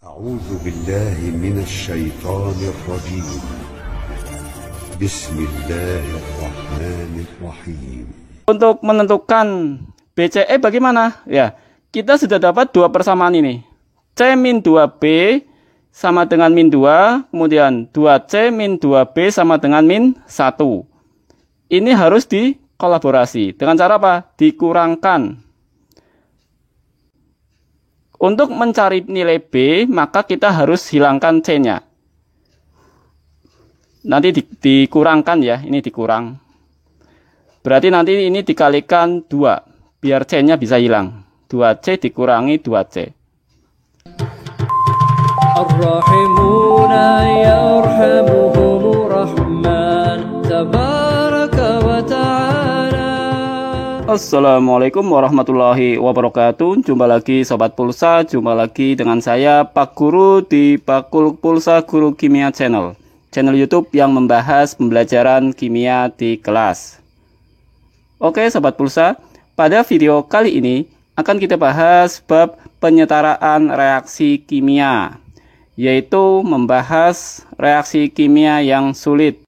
أعوذ بالله من الشيطان الرجيم. بسم الله الرحمن الرحيم. Untuk menentukan BCE bagaimana? Ya, kita sudah dapat dua persamaan ini. C min 2B sama dengan min 2, kemudian 2C min 2B sama dengan min 1. Ini harus dikolaborasi. Dengan cara apa? Dikurangkan. Untuk mencari nilai B, maka kita harus hilangkan C-nya. Nanti dikurangkan ya, ini dikurang. Berarti nanti ini dikalikan 2, biar C-nya bisa hilang. 2C dikurangi 2C. Ar-Rahimuna yarhamuhumur Rahman tabaraka wa ta'ala. Assalamualaikum warahmatullahi wabarakatuh. Jumpa lagi Sobat Pulsa, jumpa lagi dengan saya Pak Guru di Pakul Pulsa Guru Kimia Channel, channel YouTube yang membahas pembelajaran kimia di kelas. Oke Sobat Pulsa, pada video kali ini akan kita bahas bab penyetaraan reaksi kimia, yaitu membahas reaksi kimia yang sulit.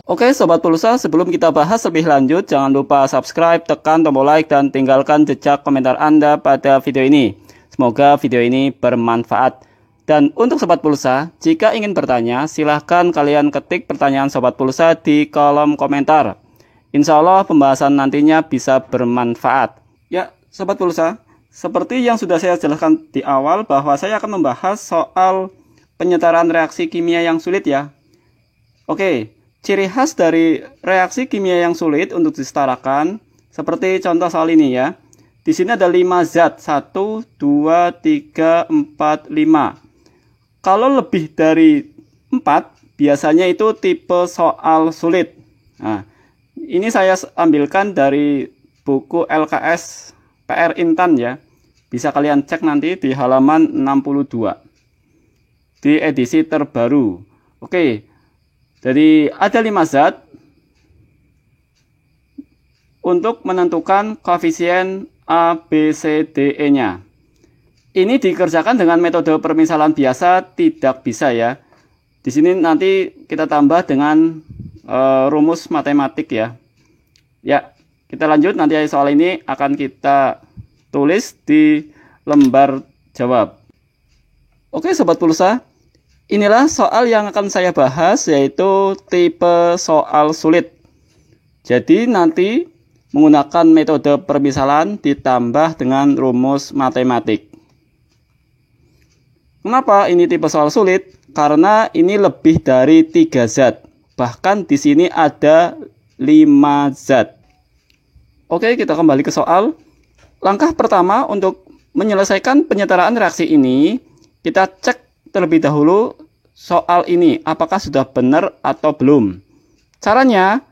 Oke Sobat Pulsa, sebelum kita bahas lebih lanjut, jangan lupa subscribe, tekan tombol like, dan tinggalkan jejak komentar Anda pada video ini. Semoga video ini bermanfaat. Dan untuk Sobat Pulsa, jika ingin bertanya, silahkan kalian ketik pertanyaan Sobat Pulsa di kolom komentar. Insya Allah pembahasan nantinya bisa bermanfaat. Ya Sobat Pulsa, seperti yang sudah saya jelaskan di awal bahwa saya akan membahas soal penyetaraan reaksi kimia yang sulit ya. Oke. Ciri khas dari reaksi kimia yang sulit untuk disetarakan seperti contoh soal ini ya. Di sini ada 5 zat, 1, 2, 3, 4, 5. Kalau lebih dari 4, biasanya itu tipe soal sulit. Nah, ini saya ambilkan dari buku LKS PR Intan ya. Bisa kalian cek nanti di halaman 62. Di edisi terbaru. Oke. Jadi ada 5 zat untuk menentukan koefisien A, B, C, D, E-nya. Ini dikerjakan dengan metode permisalan biasa tidak bisa ya. Di sini nanti kita tambah dengan rumus matematik ya. Ya, kita lanjut, nanti soal ini akan kita tulis di lembar jawab. Oke Sobat Pulsa. Inilah soal yang akan saya bahas, yaitu tipe soal sulit. Jadi nanti menggunakan metode permisalan ditambah dengan rumus matematik. Kenapa ini tipe soal sulit? Karena ini lebih dari 3 zat. Bahkan di sini ada 5 zat. Oke, kita kembali ke soal. Langkah pertama untuk menyelesaikan penyetaraan reaksi ini, kita cek terlebih dahulu soal ini apakah sudah benar atau belum. Caranya,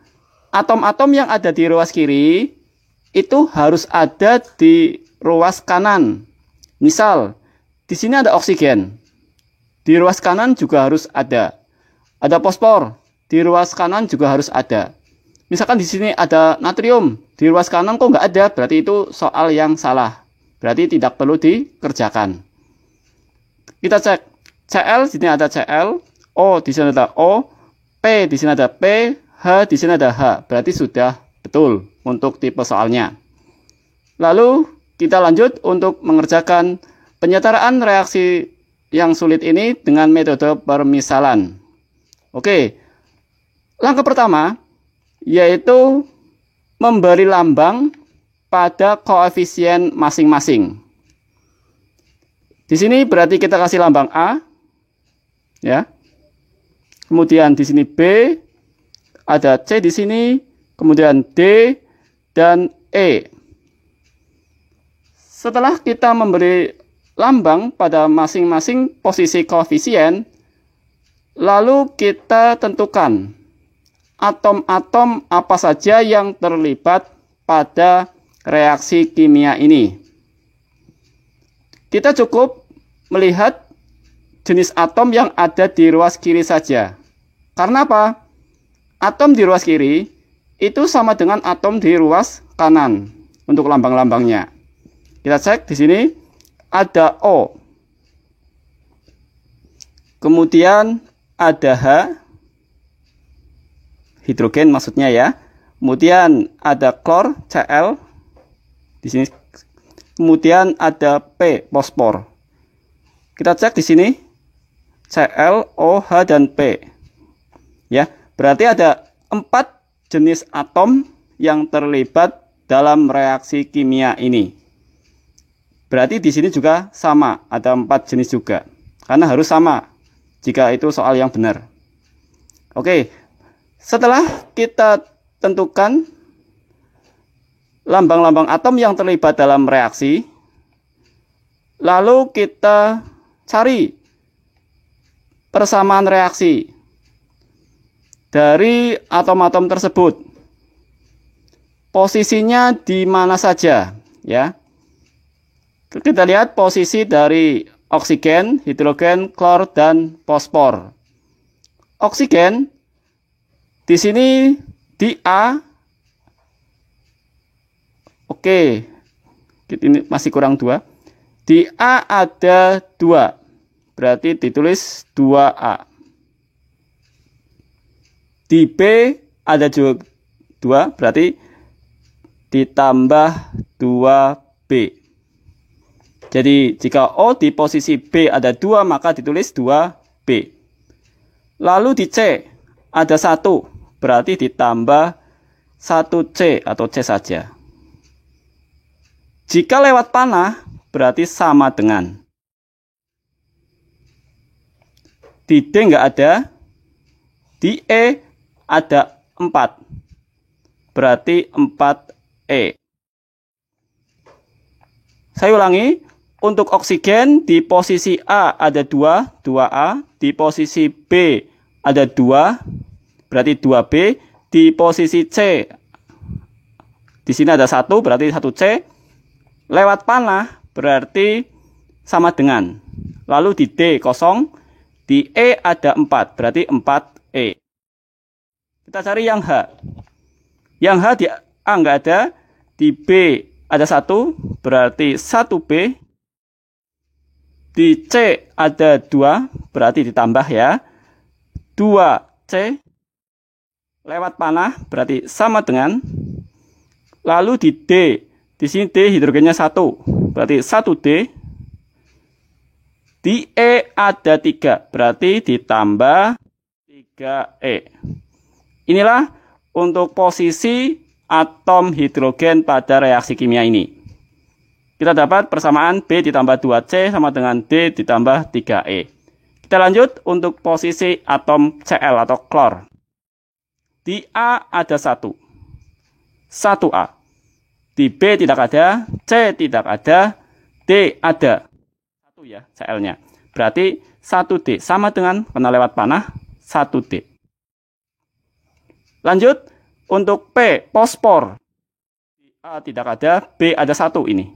atom-atom yang ada di ruas kiri itu harus ada di ruas kanan. Misal, di sini ada oksigen. Di ruas kanan juga harus ada. Ada fosfor, di ruas kanan juga harus ada. Misalkan di sini ada natrium, di ruas kanan kok nggak ada, berarti itu soal yang salah. Berarti tidak perlu dikerjakan. Kita cek. Cl di sini ada Cl, O di sini ada O, P di sini ada P, H di sini ada H. Berarti sudah betul untuk tipe soalnya. Lalu kita lanjut untuk mengerjakan penyetaraan reaksi yang sulit ini dengan metode permisalan. Oke. Langkah pertama yaitu memberi lambang pada koefisien masing-masing. Di sini berarti kita kasih lambang A. Ya. Kemudian di sini B, ada C di sini, kemudian D dan E. Setelah kita memberi lambang pada masing-masing posisi koefisien, lalu kita tentukan atom-atom apa saja yang terlibat pada reaksi kimia ini. Kita cukup melihat jenis atom yang ada di ruas kiri saja. Karena apa? Atom di ruas kiri itu sama dengan atom di ruas kanan untuk lambang-lambangnya. Kita cek di sini ada O. kemudian ada H, hidrogen maksudnya ya. Kemudian ada klor, Cl di sini. Kemudian ada P, fosfor. Kita cek di sini Cl, OH dan P. Ya, berarti ada 4 jenis atom yang terlibat dalam reaksi kimia ini. Berarti di sini juga sama, ada 4 jenis juga. Karena harus sama jika itu soal yang benar. Oke, setelah kita tentukan lambang-lambang atom yang terlibat dalam reaksi, lalu kita cari persamaan reaksi dari atom-atom tersebut. Posisinya di mana saja, ya. Kita lihat posisi dari oksigen, hidrogen, klor, dan fosfor. Oksigen di sini di A. Oke, ini masih kurang 2. Di A ada 2, berarti ditulis 2A. Di B ada juga 2, berarti ditambah 2B. Jadi jika O di posisi B ada 2, maka ditulis 2B. Lalu di C ada 1, berarti ditambah 1C atau C saja. Jika lewat panah, berarti sama dengan. Di D nggak ada. Di E ada 4. Berarti 4E. Saya ulangi. Untuk oksigen di posisi A ada 2, 2A. Di posisi B ada 2, berarti 2B. Di posisi C, di sini ada 1, berarti 1C. Lewat panah berarti sama dengan. Lalu di D kosong, di E ada 4, berarti 4E. Kita cari yang H. Yang H di A nggak ada, di B ada 1, berarti 1B. Di C ada 2, berarti ditambah ya. 2C. Lewat panah berarti sama dengan. Lalu di D, di sini D hidrogennya 1, berarti 1D. Di E ada 3, berarti ditambah 3E. Inilah untuk posisi atom hidrogen pada reaksi kimia ini. Kita dapat persamaan B ditambah 2C sama dengan D ditambah 3E. Kita lanjut untuk posisi atom Cl atau klor. Di A ada 1, 1A. Di B tidak ada, C tidak ada, D ada 1 ya Cl-nya. Berarti 1D sama dengan, karena lewat panah, 1D. Lanjut untuk P, fosfor. Di A tidak ada, B ada 1 ini.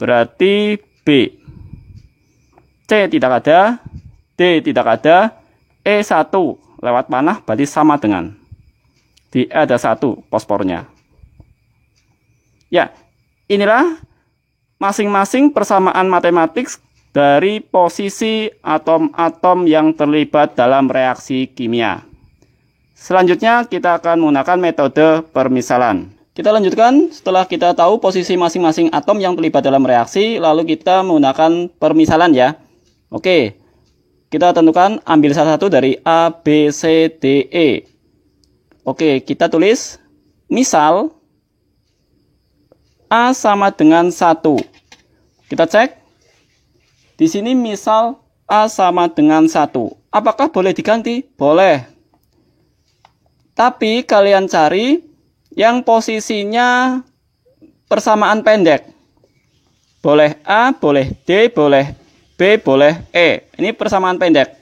Berarti B. C tidak ada, D tidak ada, E1 lewat panah berarti sama dengan. Di E ada 1 fosfornya. Ya, inilah masing-masing persamaan matematik dari posisi atom-atom yang terlibat dalam reaksi kimia. Selanjutnya kita akan menggunakan metode permisalan. Kita lanjutkan setelah kita tahu posisi masing-masing atom yang terlibat dalam reaksi, lalu kita menggunakan permisalan ya. Oke, kita tentukan ambil salah satu dari A, B, C, D, E. Oke, kita tulis misal A sama dengan 1. Kita cek. Di sini misal A sama dengan 1. Apakah boleh diganti? Boleh. Tapi kalian cari yang posisinya persamaan pendek. Boleh A, boleh D, boleh B, boleh E. Ini persamaan pendek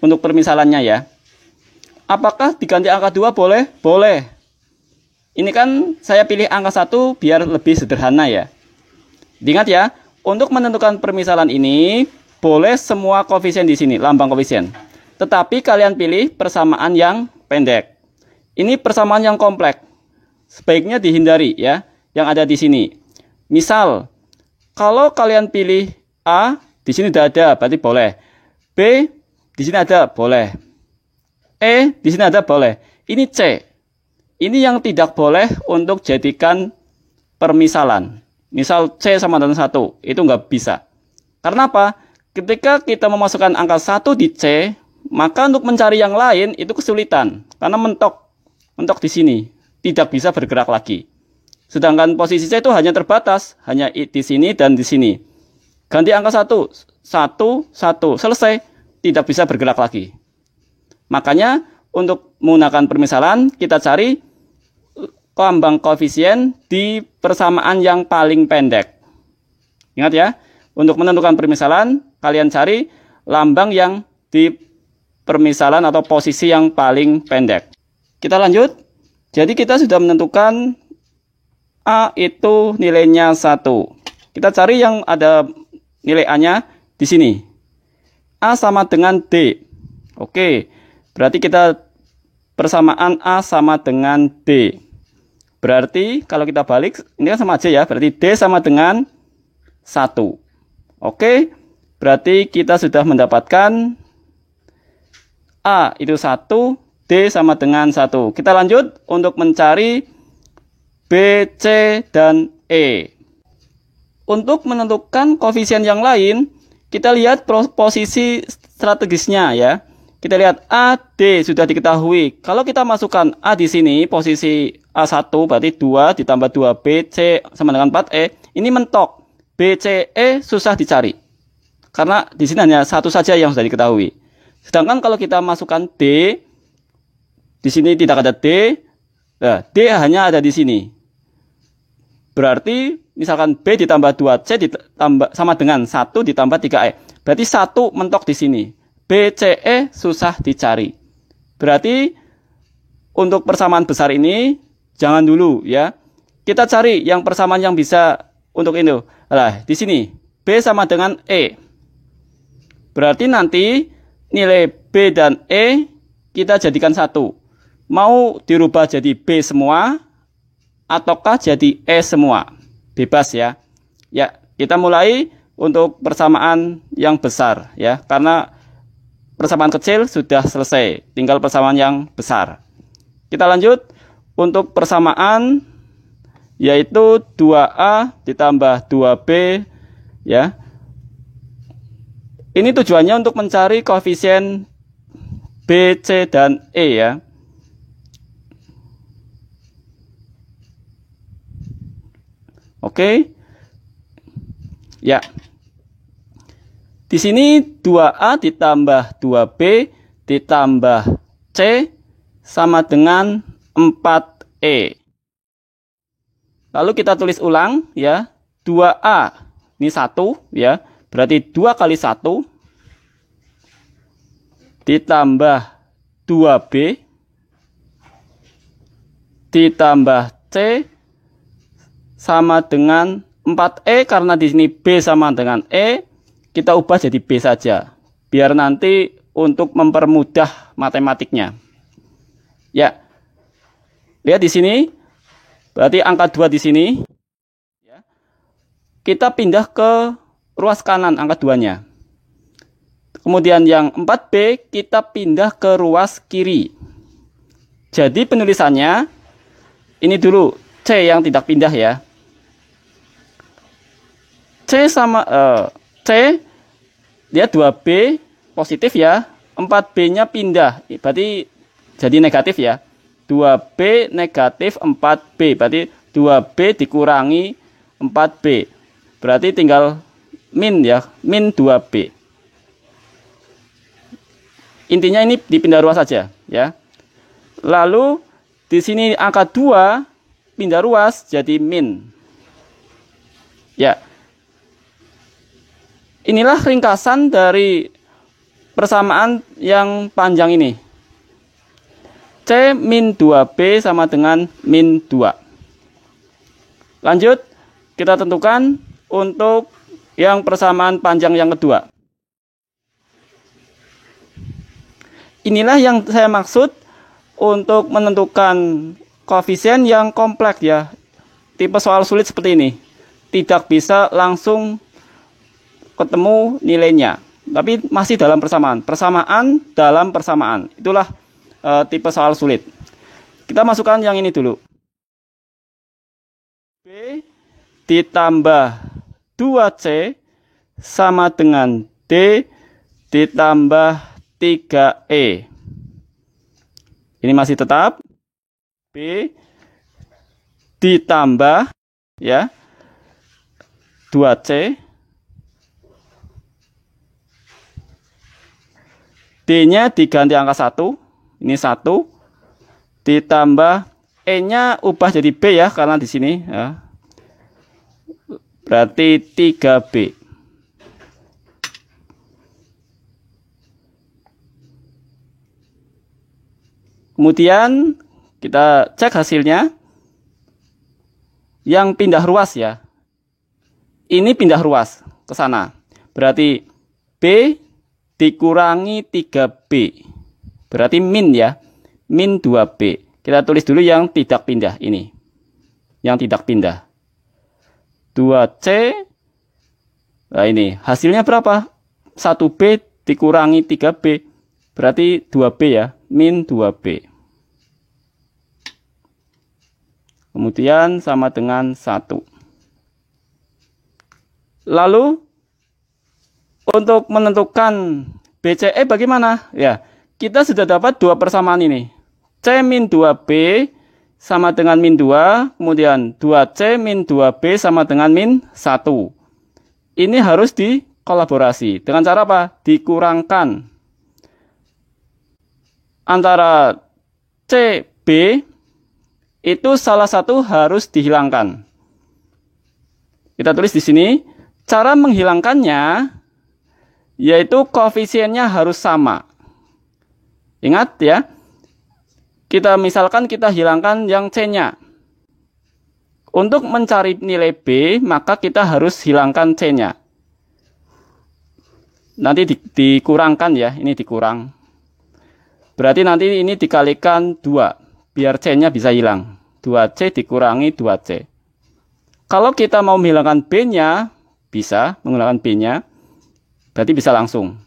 untuk permisalannya ya. Apakah diganti angka 2 boleh? Boleh. Ini kan saya pilih angka 1 biar lebih sederhana ya. Diingat ya, untuk menentukan permisalan ini boleh semua koefisien di sini, lambang koefisien. Tetapi kalian pilih persamaan yang pendek. Ini persamaan yang kompleks. Sebaiknya dihindari ya, yang ada di sini. Misal, kalau kalian pilih A, di sini tidak ada, berarti boleh. B di sini ada, boleh. E di sini ada, boleh. Ini C. Ini yang tidak boleh untuk jadikan permisalan. Misal C sama dengan 1, itu nggak bisa. Karena apa? Ketika kita memasukkan angka 1 di C, maka untuk mencari yang lain itu kesulitan. Karena mentok di sini. Tidak bisa bergerak lagi. Sedangkan posisi C itu hanya terbatas. Hanya di sini dan di sini. Ganti angka 1. 1, 1. Selesai. Tidak bisa bergerak lagi. Makanya untuk menggunakan permisalan, kita cari lambang koefisien di persamaan yang paling pendek. Ingat ya, untuk menentukan permisalan, kalian cari lambang yang di permisalan atau posisi yang paling pendek. Kita lanjut. Jadi kita sudah menentukan A itu nilainya 1. Kita cari yang ada nilai A-nya di sini. A sama dengan D. Oke, berarti kita persamaan A sama dengan D. Berarti kalau kita balik, ini kan sama aja ya. Berarti D sama dengan 1. Oke, berarti kita sudah mendapatkan A itu 1, D sama dengan 1. Kita lanjut untuk mencari B, C, dan E. Untuk menentukan koefisien yang lain, kita lihat posisi strategisnya ya. Kita lihat A, D sudah diketahui. Kalau kita masukkan A di sini, posisi A1 berarti 2 ditambah 2B, C sama dengan 4E. Ini mentok. B, C, E susah dicari. Karena di sini hanya satu saja yang sudah diketahui. Sedangkan kalau kita masukkan D, di sini tidak ada D. Nah, D hanya ada di sini. Berarti misalkan B ditambah 2C ditambah sama dengan 1 ditambah 3E. Berarti 1 mentok di sini. B, C, E susah dicari. Berarti untuk persamaan besar ini jangan dulu ya. Kita cari yang persamaan yang bisa untuk ini. Nah, di sini B sama dengan E. Berarti nanti nilai B dan E kita jadikan 1. Mau dirubah jadi B semua ataukah jadi E semua? Bebas ya. Ya, kita mulai untuk persamaan yang besar ya. Karena persamaan kecil sudah selesai, tinggal persamaan yang besar. Kita lanjut untuk persamaan yaitu 2A ditambah 2B ya. Ini tujuannya untuk mencari koefisien B, C, dan E ya. Oke. Ya. Di sini 2A ditambah 2B ditambah C sama dengan 4E. Lalu kita tulis ulang ya. 2A ini 1 ya. Berarti 2 kali 1 ditambah 2B ditambah C sama dengan 4E. Karena di sini B sama dengan E, kita ubah jadi B saja. Biar nanti untuk mempermudah matematiknya. Ya. Lihat di sini. Berarti angka 2 di sini. Ya. Kita pindah ke ruas kanan angka 2-nya. Kemudian yang 4B kita pindah ke ruas kiri. Jadi penulisannya ini dulu C yang tidak pindah ya. C sama C dia 2B positif ya. 4B-nya pindah. Berarti jadi negatif ya. 2B negatif 4B. Berarti 2B dikurangi 4B. Berarti tinggal min ya, min 2B. Intinya ini dipindah ruas saja ya. Lalu di sini angka 2 pindah ruas jadi min. Ya. Inilah ringkasan dari persamaan yang panjang ini. C min 2B sama dengan min 2. Lanjut, kita tentukan untuk yang persamaan panjang yang kedua. Inilah yang saya maksud untuk menentukan koefisien yang kompleks ya. Tipe soal sulit seperti ini. Tidak bisa langsung ketemu nilainya. tapi masih dalam persamaan. Persamaan dalam persamaan. Itulah tipe soal sulit. Kita masukkan yang ini dulu. B ditambah 2C sama dengan D ditambah 3E. Ini masih tetap B ditambah ya 2C, D-nya diganti angka 1, ini 1, ditambah E-nya ubah jadi B ya, karena di sini ya. Berarti 3B. Kemudian kita cek hasilnya. Yang pindah ruas ya. Ini pindah ruas ke sana. Berarti B dikurangi 3B. Berarti min ya. Min 2B. Kita tulis dulu yang tidak pindah ini. Yang tidak pindah. 2C. Nah ini hasilnya berapa? 1B dikurangi 3B. Berarti 2B ya. Min 2B. Kemudian sama dengan 1. Lalu untuk menentukan BCE bagaimana? Ya, kita sudah dapat dua persamaan ini. C min 2B sama dengan min 2. Kemudian 2C min 2B sama dengan min 1. Ini harus dikolaborasi. Dengan cara apa? Dikurangkan antara C, B. Itu salah satu harus dihilangkan. Kita tulis di sini, cara menghilangkannya yaitu koefisiennya harus sama. Ingat ya. Misalkan kita hilangkan yang C-nya. Untuk mencari nilai B, maka kita harus hilangkan C-nya. Nanti dikurangkan ya, ini dikurang. Berarti nanti ini dikalikan 2, biar C-nya bisa hilang. 2C dikurangi 2C. Kalau kita mau menghilangkan B-nya, bisa menggunakan B-nya. Berarti bisa langsung.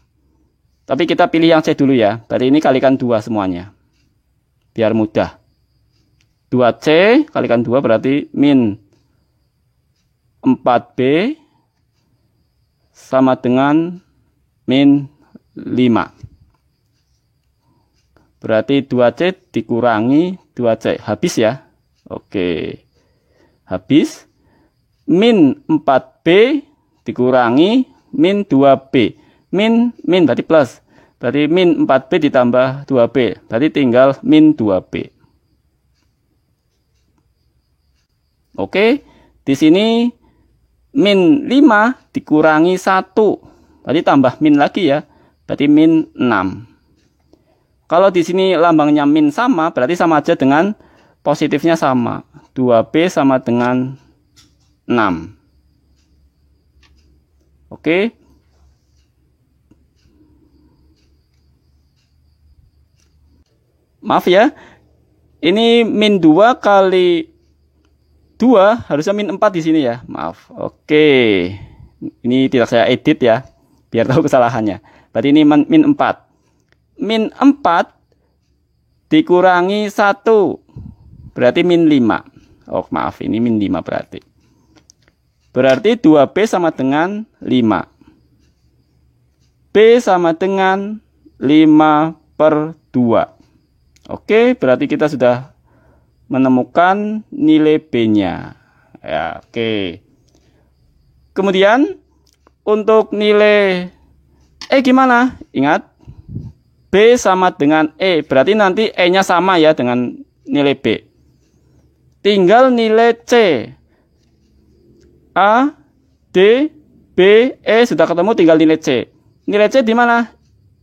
Tapi kita pilih yang C dulu ya. Berarti ini kalikan 2 semuanya. Biar mudah. 2C kalikan 2 berarti min 4B sama dengan min 5. Berarti 2C dikurangi 2C. Habis ya. Oke. Habis. Min 4B dikurangi min 2B. Min berarti plus. Berarti min 4B ditambah 2B. Berarti tinggal min 2B. Oke. Di sini min 5 dikurangi 1. Berarti tambah min lagi ya. Berarti min 6. Kalau di sini lambangnya min sama, berarti sama aja dengan positifnya sama. 2B sama dengan 6. Oke. Maaf ya. Ini min 2 kali 2 harusnya min 4 di sini ya. Maaf. Oke. Ini tidak saya edit ya. Biar tahu kesalahannya. Berarti ini min 4. Min 4 dikurangi 1. Berarti min 5. Oh maaf, ini min 5 berarti. Berarti 2B sama dengan 5. B sama dengan 5/2. Oke, berarti kita sudah menemukan nilai B-nya. Ya, oke. Kemudian untuk nilai E gimana? Ingat, B sama dengan E. Berarti nanti E-nya sama ya dengan nilai B. Tinggal nilai C. A, D, B, E sudah ketemu, tinggal nilai C. Nilai C di mana?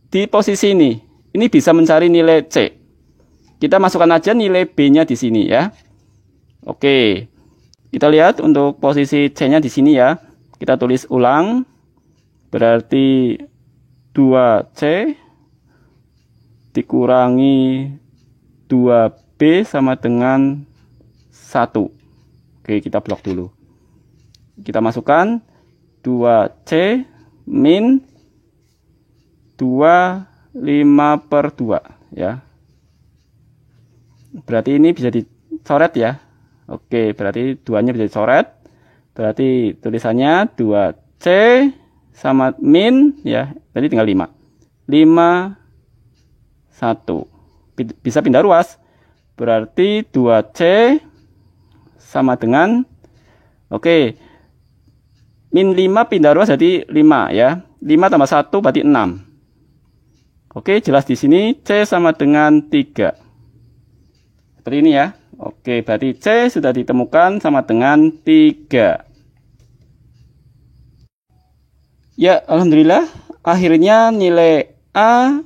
Di posisi ini. Ini bisa mencari nilai C. Kita masukkan aja nilai B-nya di sini ya. Oke. Kita lihat untuk posisi C-nya di sini ya. Kita tulis ulang. Berarti 2C dikurangi 2B sama dengan 1. Oke, kita blok dulu. Kita masukkan 2C min 5/2 ya. Berarti ini bisa dicoret ya. Oke, berarti 2-nya bisa dicoret. Berarti tulisannya 2C sama min ya. Tadi tinggal 5. 5, 1. Bisa pindah ruas. Berarti 2C sama dengan, oke, min 5 pindah ruas jadi 5 ya. 5 tambah 1 berarti 6. Oke, jelas di sini C sama dengan 3. Seperti ini ya. Oke, berarti C sudah ditemukan sama dengan 3. Ya, alhamdulillah. Akhirnya nilai A,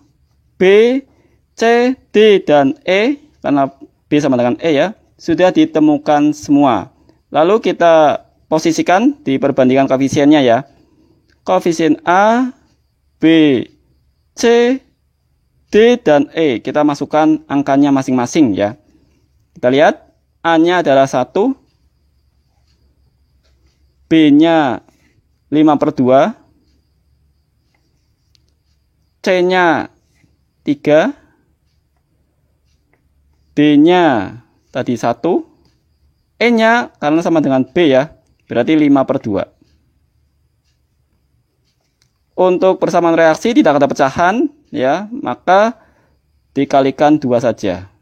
B, C, D, dan E, karena B sama dengan E ya, sudah ditemukan semua. Lalu kita posisikan di perbandingan koefisiennya ya. Koefisien A, B, C, D, dan E. Kita masukkan angkanya masing-masing ya. Kita lihat, A-nya adalah 1, B-nya 5/2, C-nya 3, D-nya tadi 1, E-nya karena sama dengan B ya, berarti 5/2. Untuk persamaan reaksi tidak ada pecahan ya, maka dikalikan 2 saja.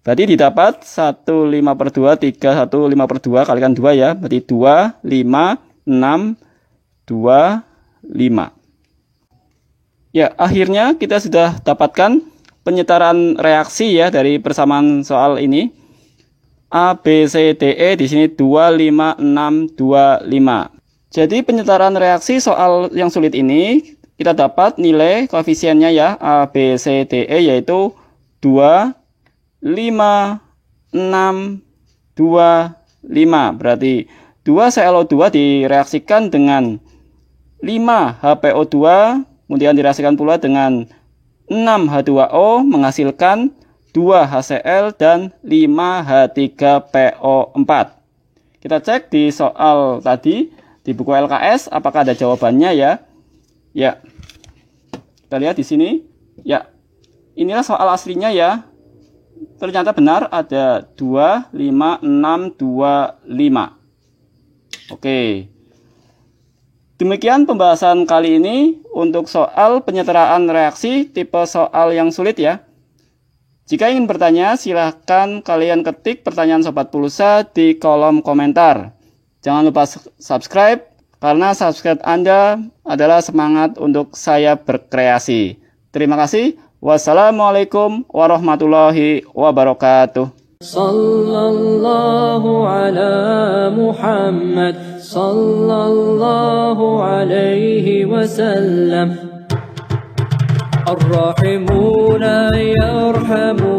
Berarti didapat 1/5/2, 3, 1/5/2 kalikan 2 ya, berarti 2, 5, 6, 2, 5. Ya, akhirnya kita sudah dapatkan penyetaraan reaksi ya dari persamaan soal ini. A, B, C, D, E di sini 2, 5, 6, 2, 5. Jadi penyetaraan reaksi soal yang sulit ini kita dapat nilai koefisiennya ya, A, B, C, D, E yaitu 2, 5, 6, 2, 5. Berarti 2 ClO2 direaksikan dengan 5 HPO2, kemudian direaksikan pula dengan 6 H2O menghasilkan 2 HCl dan 5 H3PO4. Kita cek di soal tadi di buku LKS apakah ada jawabannya ya. Ya. Kita lihat di sini. Ya. Inilah soal aslinya ya. Ternyata benar ada 2, 5, 6, 2, 5. Oke. Demikian pembahasan kali ini untuk soal penyetaraan reaksi tipe soal yang sulit ya. Jika ingin bertanya, silahkan kalian ketik pertanyaan Sobat Pulsa di kolom komentar. Jangan lupa subscribe, karena subscribe Anda adalah semangat untuk saya berkreasi. Terima kasih. Wassalamualaikum warahmatullahi wabarakatuh. Sallallahu ala Muhammad sallallahu alaihi wasallam. Ar-Rahimuna yarhamu